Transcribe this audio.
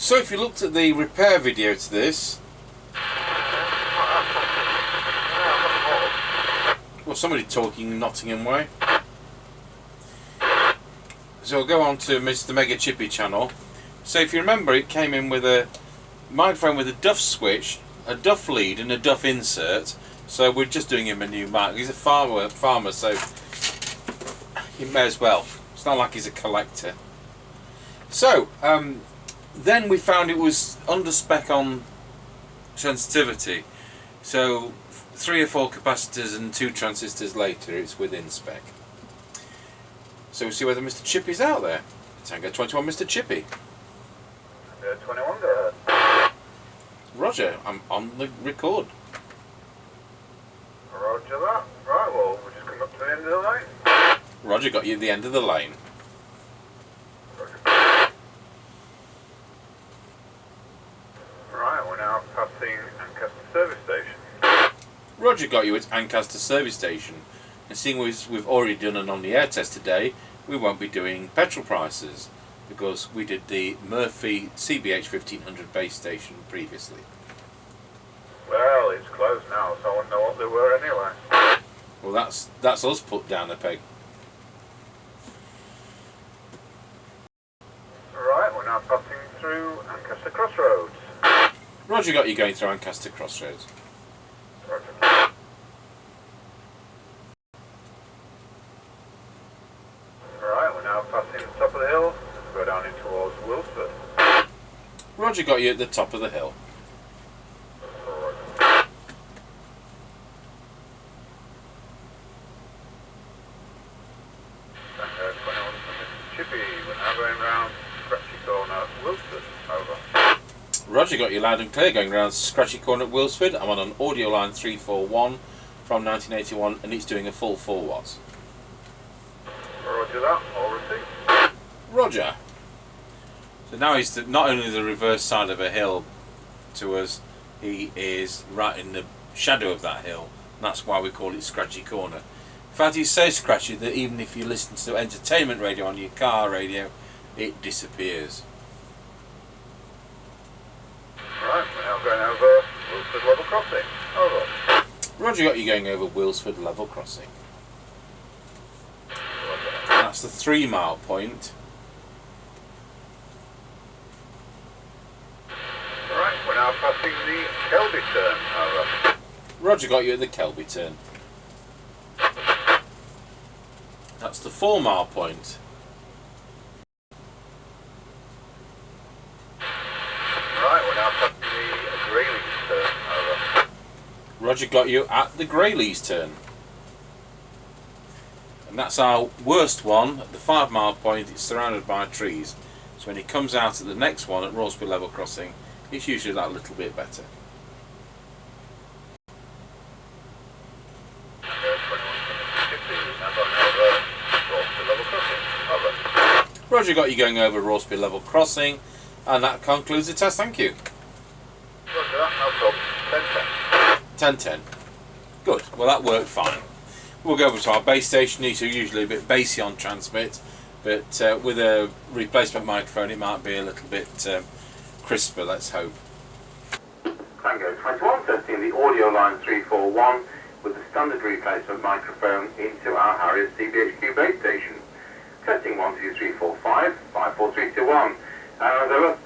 So if you looked at the repair video to this, well, somebody talking Nottingham way. So we'll go on to Mr. Mega Chippie channel. So if you remember, it came in with a microphone with a duff switch, a duff lead and a duff insert. So we're just doing him a new mic. He's a farmer, so he may as well. It's not like he's a collector. So then we found it was under spec on sensitivity. So 3 or 4 capacitors and 2 transistors later, it's within spec. So we'll see whether Mr. Chippie's out there. Tango 21, Mr. Chippie. Tango 21, go ahead. Roger, I'm on the record. Roger that. Right, well, we'll just come up to the end of the lane. Roger got you at the end of the lane. Roger. Right, we're now passing Ancaster service station. Roger got you at Ancaster service station. And seeing as we've already done an on-the-air test today, we won't be doing petrol prices because we did the Murphy CBH1500 base station previously. Well, it's closed now, so I wouldn't know what they were anyway. Well, that's us put down a peg. Right, we're now passing through Ancaster Crossroads. Roger got you going through Ancaster Crossroads. Roger. Right, we're now passing the top of the hill. Go down in towards Wilford. Roger got you at the top of the hill. Tango 21 from Mr. Chippie. We're now going round Scratchy Corner, Wilford. Over. Roger got you loud and clear going round Scratchy Corner at Wilsford. I'm on an Audioline 341 from 1981 and it's doing a full 4 watts. Roger that, all received. Roger. So now he's not only the reverse side of a hill to us, he is right in the shadow of that hill. And that's why we call it Scratchy Corner. In fact, he's so scratchy that even if you listen to entertainment radio on your car radio, it disappears. Right, we're now going over Wilford Level Crossing. Over. Roger got you going over Wilsford Level Crossing. And that's the 3 mile point. Right, we're now passing the Kelby turn. Over. Roger got you at the Kelby turn. That's the 4 mile point. Right, we're now passing the Grayleys turn. Over. Roger got you at the Grayleys turn. And that's our worst one. At the 5 mile point, it's surrounded by trees. So when he comes out at the next one at Roresby Level Crossing, it's usually that little bit better. Roger got you going over Roresby Level Crossing, and that concludes the test. Thank you. Roger that, no problem. 10-10. Good. Well, that worked fine. We'll go over to our base station. These are usually a bit bassy on transmit, but with a replacement microphone, it might be a little bit crisper. Let's hope. Tango 21, testing the Audioline 341 with the standard replacement microphone into our Harrier CBHQ base station. Testing 1, 2, 3, 4, 5, 5, 4, 3, 2, 1. Over.